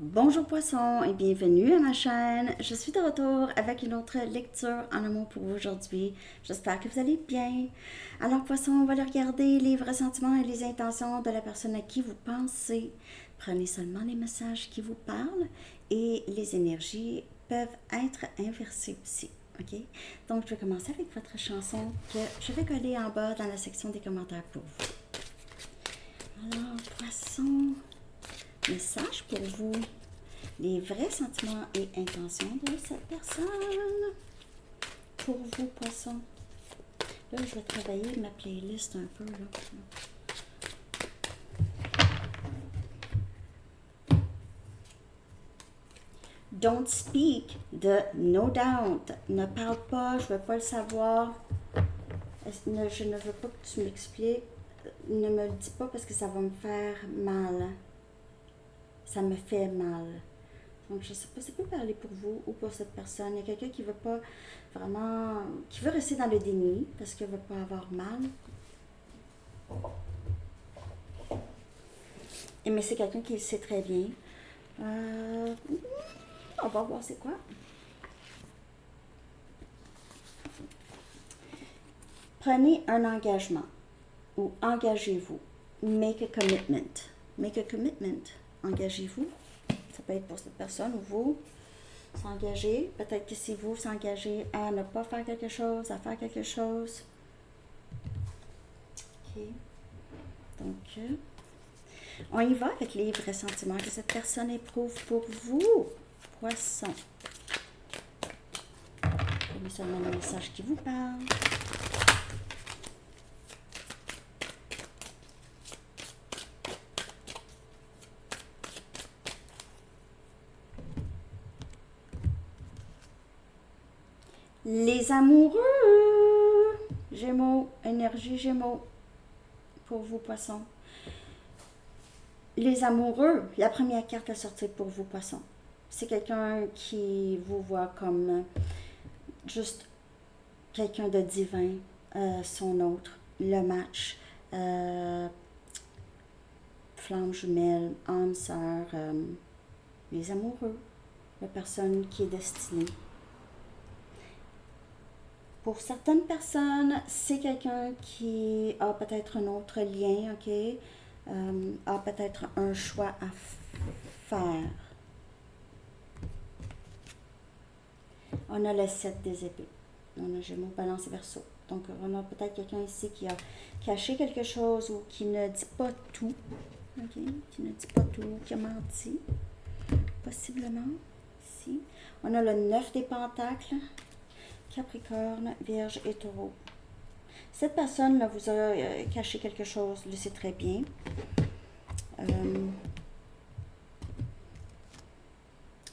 Bonjour poisson et bienvenue à ma chaîne. Je suis de retour avec une autre lecture en amour pour vous aujourd'hui. J'espère que vous allez bien. Alors poisson, on va aller regarder les vrais sentiments et les intentions de la personne à qui vous pensez. Prenez seulement les messages qui vous parlent et les énergies peuvent être inversées aussi. OK? Donc je vais commencer avec votre chanson que je vais coller en bas dans la section des commentaires pour vous. Alors poisson, message pour vous. Les vrais sentiments et intentions de cette personne. Pour vous, poisson. Là, je vais travailler ma playlist un peu. Là. Don't speak de No Doubt. Ne parle pas, je ne veux pas le savoir. Je ne veux pas que tu m'expliques. Ne me le dis pas parce que ça va me faire mal. Ça me fait mal. Donc, je ne sais pas, ça peut parler pour vous ou pour cette personne. Il y a quelqu'un qui veut pas vraiment, qui veut rester dans le déni parce qu'il ne veut pas avoir mal. Mais c'est quelqu'un qui le sait très bien. On va voir c'est quoi. Prenez un engagement ou engagez-vous. Make a commitment. Make a commitment. Engagez-vous. Ça peut être pour cette personne ou vous. S'engager. Peut-être que c'est vous s'engager à ne pas faire quelque chose, à faire quelque chose. OK. Donc, on y va avec les vrais sentiments que cette personne éprouve pour vous, poisson. Prenez seulement le message qui vous parle. Les amoureux. Gémeaux, énergie Gémeaux. Pour vous, poissons. Les amoureux, la première carte à sortir pour vous, poissons. C'est quelqu'un qui vous voit comme juste quelqu'un de divin, son autre, le match, flamme jumelle, âme sœur, les amoureux, la personne qui est destinée. Pour certaines personnes, c'est quelqu'un qui a peut-être un autre lien, ok, a peut-être un choix à faire. On a le 7 des épées. On a Gémeaux, Balance et Verseau. Donc, on a peut-être quelqu'un ici qui a caché quelque chose ou qui ne dit pas tout. Ok, qui ne dit pas tout, qui a menti. Possiblement, ici. On a le 9 des Pentacles. Capricorne, Vierge et Taureau. Cette personne là, vous a caché quelque chose, le sait très bien.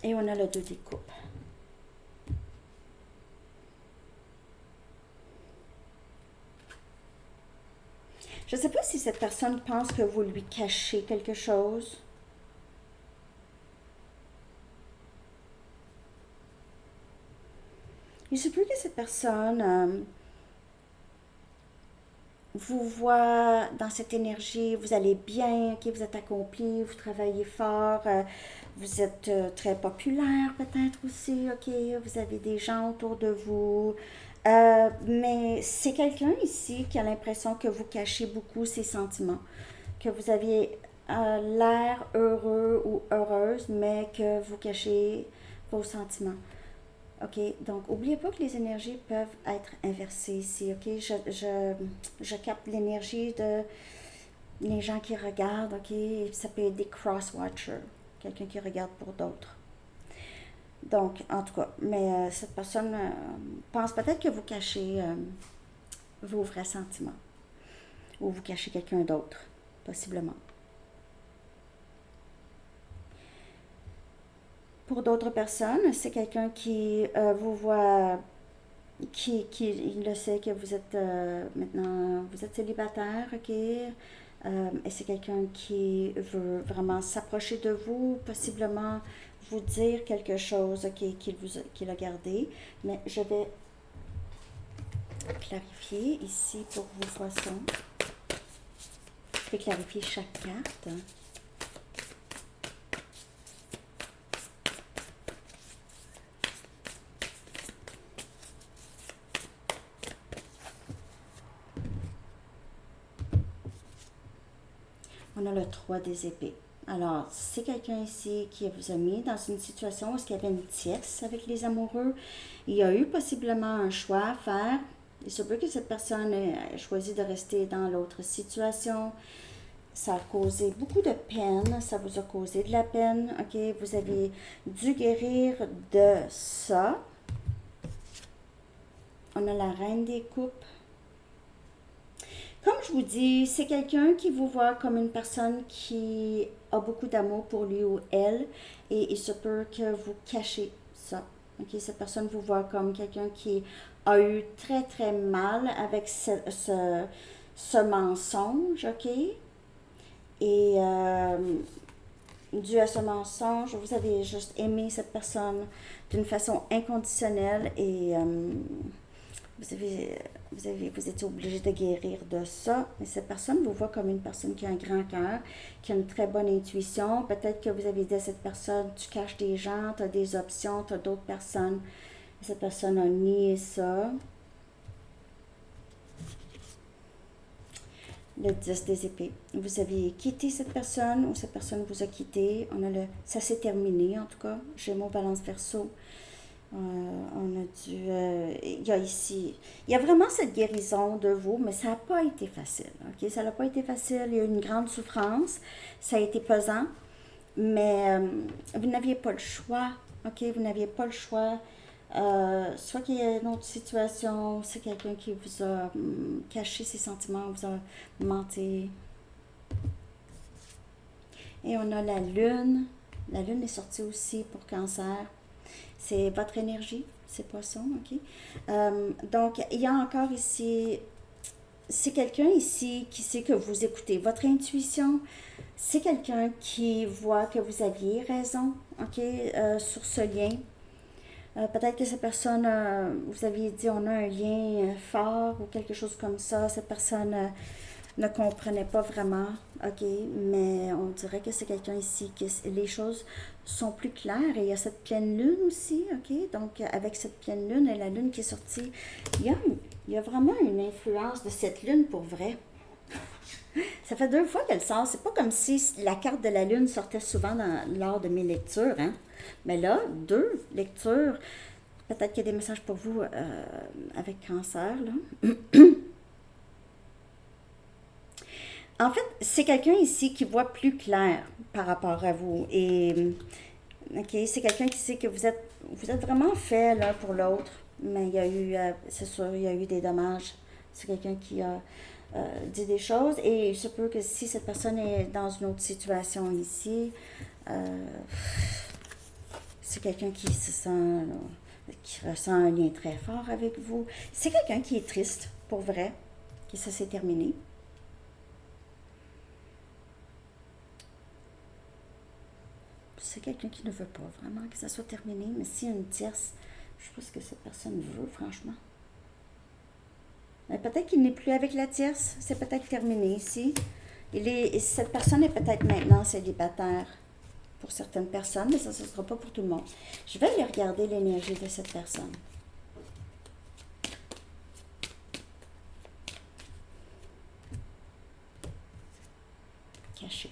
Et on a le 2 des coupes. Je ne sais pas si cette personne pense que vous lui cachez quelque chose. Il se peut que cette personne vous voit dans cette énergie, vous allez bien, okay, vous êtes accompli, vous travaillez fort, vous êtes très populaire peut-être aussi, ok, vous avez des gens autour de vous. Mais c'est quelqu'un ici qui a l'impression que vous cachez beaucoup ses sentiments, que vous avez l'air heureux ou heureuse, mais que vous cachez vos sentiments. OK, donc n'oubliez pas que les énergies peuvent être inversées ici, OK? Je capte l'énergie de les gens qui regardent, OK? Ça peut être des cross-watchers, quelqu'un qui regarde pour d'autres. Donc, en tout cas, mais cette personne pense peut-être que vous cachez vos vrais sentiments ou vous cachez quelqu'un d'autre, possiblement. Pour d'autres personnes, c'est quelqu'un qui vous voit, qui le sait que vous êtes maintenant, vous êtes célibataire, ok? Et c'est quelqu'un qui veut vraiment s'approcher de vous, possiblement vous dire quelque chose, ok, qu'il a gardé. Mais je vais clarifier ici pour vos poissons. Je vais clarifier chaque carte. On a le 3 des épées. Alors, c'est quelqu'un ici qui vous a mis dans une situation où il y avait une tierce avec les amoureux. Il y a eu possiblement un choix à faire. Il se peut que cette personne ait choisi de rester dans l'autre situation. Ça a causé beaucoup de peine, ça vous a causé de la peine, ok? Vous avez dû guérir de ça. On a la reine des coupes. Comme je vous dis, c'est quelqu'un qui vous voit comme une personne qui a beaucoup d'amour pour lui ou elle, et il se peut que vous cachez ça. Ok, cette personne vous voit comme quelqu'un qui a eu très très mal avec ce mensonge, ok? Et dû à ce mensonge, vous avez juste aimé cette personne d'une façon inconditionnelle et vous étiez obligé de guérir de ça. Mais cette personne vous voit comme une personne qui a un grand cœur, qui a une très bonne intuition. Peut-être que vous avez dit à cette personne, tu caches des gens, tu as des options, tu as d'autres personnes. Et cette personne a nié ça. Le 10 des épées. Vous avez quitté cette personne ou cette personne vous a quitté. Ça s'est terminé en tout cas. Gémeaux, Balance, Verseau. On a dû. Il y a ici. Il y a vraiment cette guérison de vous, mais ça n'a pas été facile. Ok, ça n'a pas été facile. Il y a eu une grande souffrance. Ça a été pesant, mais vous n'aviez pas le choix. Ok, vous n'aviez pas le choix. Soit qu'il y a une autre situation, c'est quelqu'un qui vous a caché ses sentiments, vous a menti. Et on a la lune. La lune est sortie aussi pour Cancer. C'est votre énergie, c'est poisson, ok? Donc, il y a encore ici, c'est quelqu'un ici qui sait que vous écoutez votre intuition. C'est quelqu'un qui voit que vous aviez raison, ok, sur ce lien. Peut-être que cette personne, vous aviez dit on a un lien fort ou quelque chose comme ça. Cette personne ne comprenait pas vraiment, ok, mais on dirait que c'est quelqu'un ici que les choses sont plus claires et il y a cette pleine lune aussi, ok, donc avec cette pleine lune et la lune qui est sortie, il y a vraiment une influence de cette lune pour vrai. Ça fait 2 fois qu'elle sort. C'est pas comme si la carte de la lune sortait souvent lors de mes lectures, hein. Mais là, 2 lectures. Peut-être qu'il y a des messages pour vous avec Cancer, là. En fait, c'est quelqu'un ici qui voit plus clair par rapport à vous. Et, ok, c'est quelqu'un qui sait que vous êtes vraiment fait l'un pour l'autre. Mais il y a eu, c'est sûr, il y a eu des dommages. C'est quelqu'un qui a dit des choses. Et il se peut que si cette personne est dans une autre situation ici, c'est quelqu'un qui se sent, qui ressent un lien très fort avec vous. C'est quelqu'un qui est triste, pour vrai, que ça s'est terminé. C'est quelqu'un qui ne veut pas vraiment que ça soit terminé, mais s'il y a une tierce, je sais pas ce que cette personne veut, franchement. Mais peut-être qu'il n'est plus avec la tierce, c'est peut-être terminé ici. Cette personne est peut-être maintenant célibataire pour certaines personnes, mais ça ne sera pas pour tout le monde. Je vais aller regarder l'énergie de cette personne. Caché.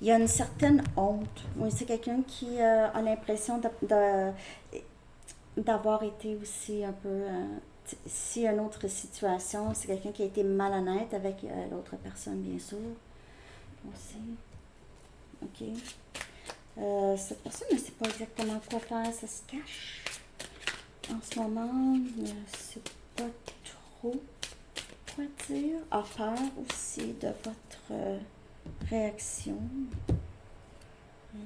Il y a une certaine honte. Oui, c'est quelqu'un qui a l'impression d'avoir été aussi un peu... si une autre situation, c'est quelqu'un qui a été malhonnête avec l'autre personne, bien sûr. Aussi. Ok. Cette personne ne sait pas exactement quoi faire, ça se cache. En ce moment, ne sait pas trop quoi dire. A peur aussi de votre réaction.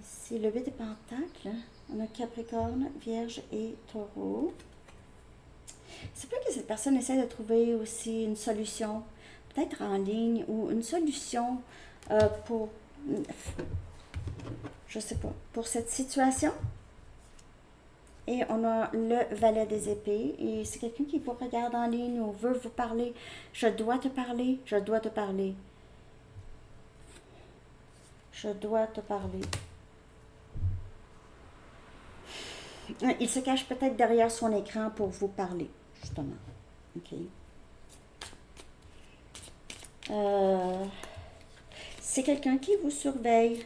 Ici, le 8 des pentacles. On a Capricorne, Vierge et Taureau. C'est peut-être que cette personne essaie de trouver aussi une solution, peut-être en ligne, ou une solution pour, je sais pas, pour cette situation. Et on a le valet des épées. Et c'est quelqu'un qui vous regarde en ligne ou veut vous parler. Je dois te parler, je dois te parler. Je dois te parler. Il se cache peut-être derrière son écran pour vous parler, justement. OK? Euh, c'est quelqu'un qui vous surveille,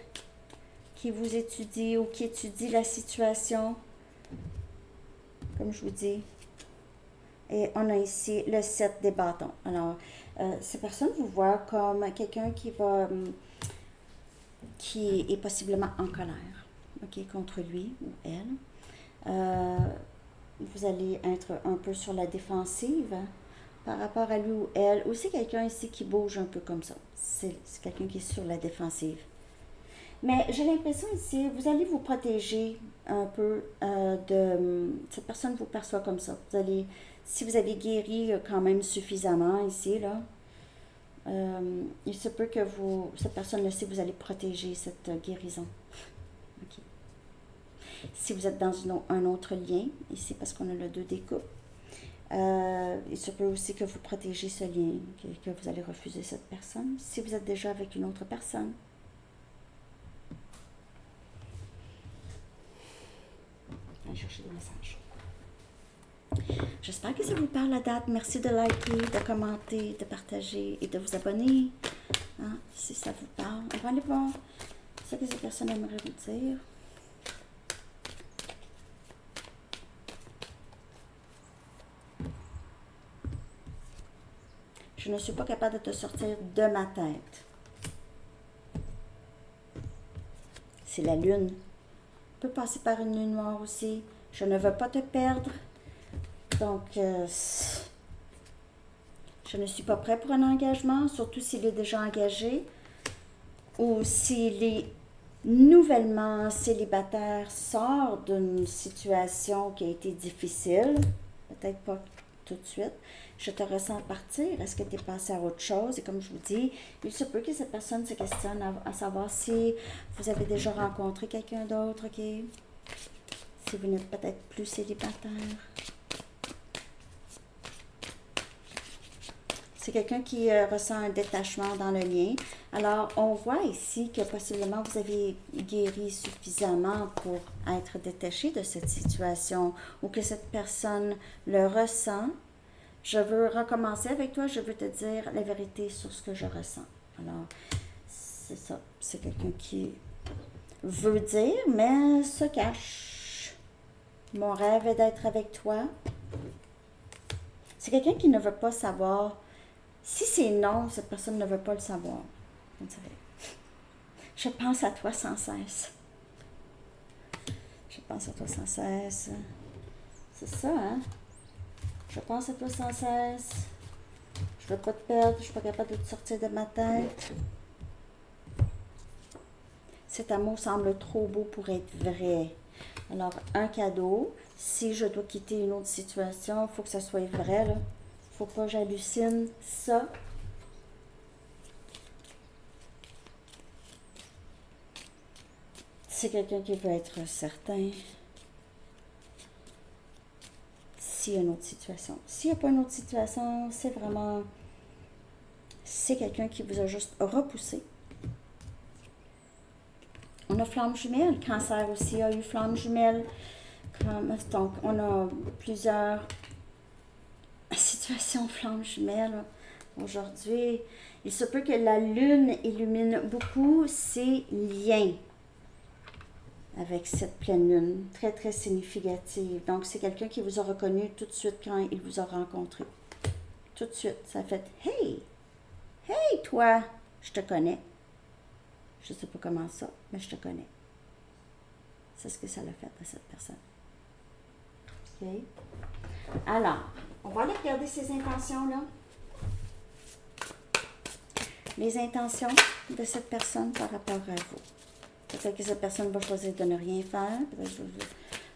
qui vous étudie ou qui étudie la situation, comme je vous dis. Et on a ici le 7 des bâtons. Alors, ces personnes vous voient comme quelqu'un qui est possiblement en colère, ok, contre lui ou elle. Vous allez être un peu sur la défensive par rapport à lui ou elle. Ou c'est quelqu'un ici qui bouge un peu comme ça. C'est quelqu'un qui est sur la défensive. Mais j'ai l'impression ici, vous allez vous protéger un peu de... Cette personne vous perçoit comme ça. Vous allez, si vous avez guéri quand même suffisamment ici, là, il se peut que cette personne-là, si vous allez protéger cette guérison. Ok. Si vous êtes dans un autre lien, ici, parce qu'on a le 2 des coupes, il se peut aussi que vous protégez ce lien, que vous allez refuser cette personne. Si vous êtes déjà avec une autre personne, allez chercher des messages. J'espère que ça vous parle la date. Merci de liker, de commenter, de partager et de vous abonner. Hein, si ça vous parle. On va aller voir ce que cette personne aimerait vous dire. Je ne suis pas capable de te sortir de ma tête. C'est la lune. On peut passer par une nuit noire aussi. Je ne veux pas te perdre. Donc, je ne suis pas prêt pour un engagement, surtout s'il est déjà engagé ou s'il est nouvellement célibataire, sort d'une situation qui a été difficile, peut-être pas tout de suite. Je te ressens partir. Est-ce que tu es passé à autre chose? Et comme je vous dis, il se peut que cette personne se questionne à savoir si vous avez déjà rencontré quelqu'un d'autre, ok? Si vous n'êtes peut-être plus célibataire. C'est quelqu'un qui ressent un détachement dans le lien. Alors, on voit ici que possiblement vous avez guéri suffisamment pour être détaché de cette situation ou que cette personne le ressent. Je veux recommencer avec toi, je veux te dire la vérité sur ce que je ressens. Alors, c'est ça. C'est quelqu'un qui veut dire, mais se cache. Mon rêve est d'être avec toi. C'est quelqu'un qui ne veut pas savoir. Si c'est non, cette personne ne veut pas le savoir. On dirait. Je pense à toi sans cesse. Je pense à toi sans cesse. C'est ça, hein? Je pense à toi sans cesse. Je veux pas te perdre. Je suis pas capable de te sortir de ma tête. Cet amour semble trop beau pour être vrai. Alors, un cadeau. Si je dois quitter une autre situation, il faut que ça soit vrai, là. Faut pas que j'hallucine ça. C'est quelqu'un qui veut être certain. S'il y a une autre situation. S'il n'y a pas une autre situation, c'est vraiment... C'est quelqu'un qui vous a juste repoussé. On a flamme jumelle. Cancer aussi a eu flamme jumelle. Donc, on a plusieurs situation flamme jumelle aujourd'hui. Il se peut que la lune illumine beaucoup ses liens avec cette pleine lune, très très significative. Donc c'est quelqu'un qui vous a reconnu tout de suite quand il vous a rencontré. Tout de suite, ça a fait « Hey! Hey toi! Je te connais. » Je ne sais pas comment ça, mais je te connais. C'est ce que ça l'a fait à cette personne. OK? Alors, on va aller regarder ces intentions-là. Les intentions de cette personne par rapport à vous. Peut-être que cette personne va choisir de ne rien faire.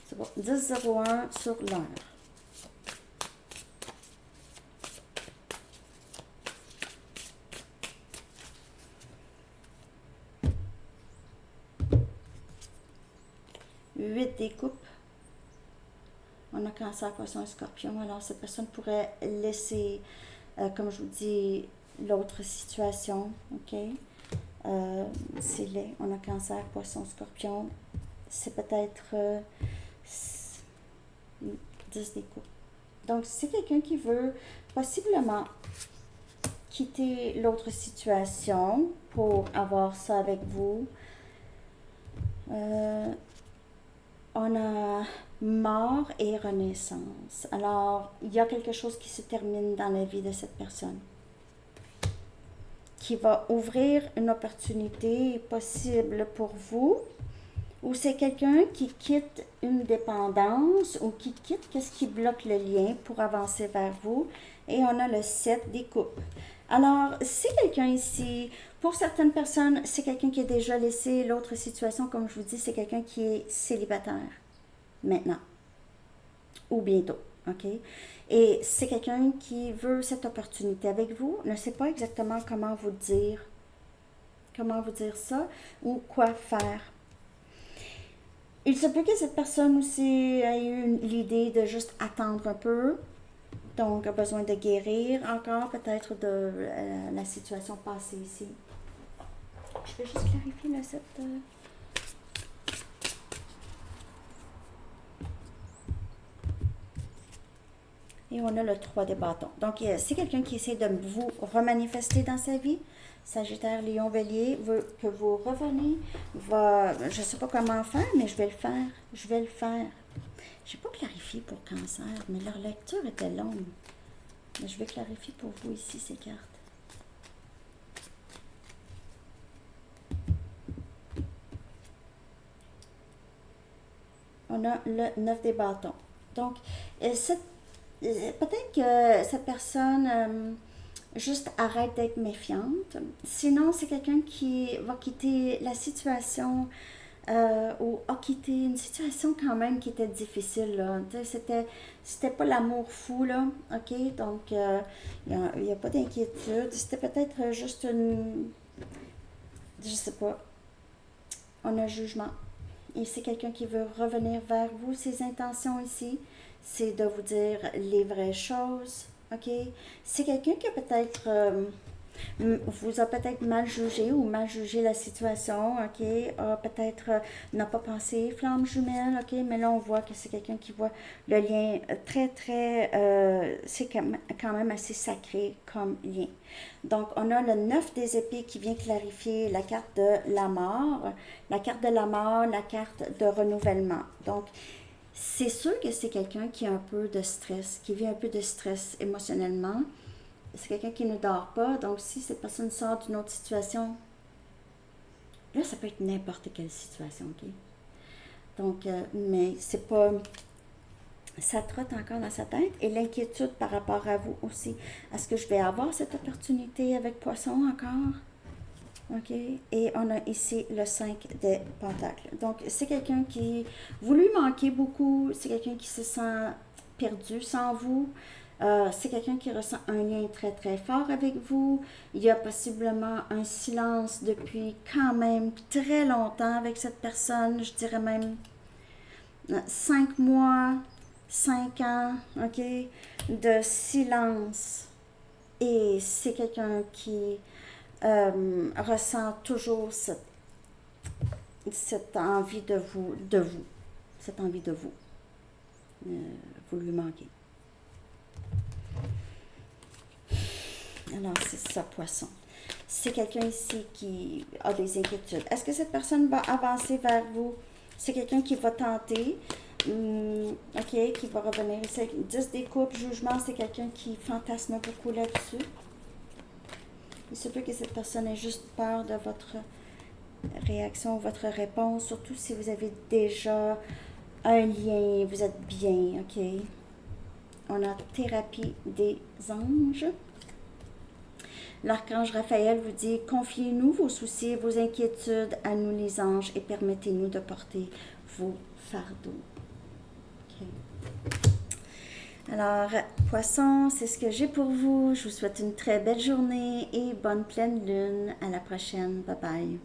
C'est bon. 10-01 sur l'heure. Huit des coupes. On a Cancer, Poisson et Scorpion. Alors, cette personne pourrait laisser, comme je vous dis, l'autre situation. OK? C'est laid. On a Cancer, Poisson, Scorpion. C'est peut-être 10 des coupes. Donc, c'est quelqu'un qui veut possiblement quitter l'autre situation pour avoir ça avec vous. On a mort et renaissance. Alors, il y a quelque chose qui se termine dans la vie de cette personne, qui va ouvrir une opportunité possible pour vous, ou c'est quelqu'un qui quitte une dépendance ou qui quitte qu'est-ce qui bloque le lien pour avancer vers vous. Et on a le 7 des coupes. Alors, c'est quelqu'un ici, pour certaines personnes, c'est quelqu'un qui a déjà laissé l'autre situation, comme je vous dis, c'est quelqu'un qui est célibataire maintenant ou bientôt, ok? Et c'est quelqu'un qui veut cette opportunité avec vous, ne sait pas exactement comment vous dire ça ou quoi faire. Il se peut que cette personne aussi ait eu l'idée de juste attendre un peu, donc a besoin de guérir encore peut-être de la situation passée ici. Je vais juste clarifier le set. Et on a le 3 des bâtons. Donc, c'est quelqu'un qui essaie de vous remanifester dans sa vie. Sagittaire, Lion, Bélier, veut que vous reveniez. Je ne sais pas comment faire, mais je vais le faire. Je n'ai pas clarifié pour Cancer, mais leur lecture était longue. Mais je vais clarifier pour vous ici ces cartes. On a le 9 des bâtons. Donc, peut-être que cette personne juste arrête d'être méfiante. Sinon, c'est quelqu'un qui va quitter la situation ou a quitté une situation quand même qui était difficile. Là. C'était pas l'amour fou, là. OK? Donc, il n'y a pas d'inquiétude. C'était peut-être juste une... Je sais pas. On a jugement. Et c'est quelqu'un qui veut revenir vers vous. Ses intentions ici, c'est de vous dire les vraies choses, ok? C'est quelqu'un qui a peut-être, vous a peut-être mal jugé ou mal jugé la situation, ok? Peut-être n'a pas pensé flamme jumelle, ok? Mais là, on voit que c'est quelqu'un qui voit le lien c'est quand même assez sacré comme lien. Donc, on a le 9 des épées qui vient clarifier la carte de la mort, la carte de la mort, la carte de renouvellement. Donc, c'est sûr que c'est quelqu'un qui a un peu de stress, qui vit un peu de stress émotionnellement. C'est quelqu'un qui ne dort pas. Donc, si cette personne sort d'une autre situation, là, ça peut être n'importe quelle situation, ok? Donc, mais c'est pas... Ça trotte encore dans sa tête. Et l'inquiétude par rapport à vous aussi. Est-ce que je vais avoir cette opportunité avec Poisson encore? OK? Et on a ici le 5 des pentacles. Donc, c'est quelqu'un qui... Vous lui manquez beaucoup. C'est quelqu'un qui se sent perdu sans vous. C'est quelqu'un qui ressent un lien très, très fort avec vous. Il y a possiblement un silence depuis quand même très longtemps avec cette personne. Je dirais même 5 mois, 5 ans, OK? De silence. Et c'est quelqu'un qui... ressent toujours cette envie de vous, cette envie de vous. Vous lui manquez. Alors, c'est ça, Poisson. C'est quelqu'un ici qui a des inquiétudes. Est-ce que cette personne va avancer vers vous? C'est quelqu'un qui va tenter, ok, qui va revenir. 10 des coupes, jugement, c'est quelqu'un qui fantasme beaucoup là-dessus. Il se peut que cette personne ait juste peur de votre réaction, votre réponse, surtout si vous avez déjà un lien, vous êtes bien, ok? On a thérapie des anges. L'archange Raphaël vous dit, confiez-nous vos soucis et vos inquiétudes à nous les anges et permettez-nous de porter vos fardeaux. Okay. Alors, Poisson, c'est ce que j'ai pour vous. Je vous souhaite une très belle journée et bonne pleine lune. À la prochaine. Bye bye.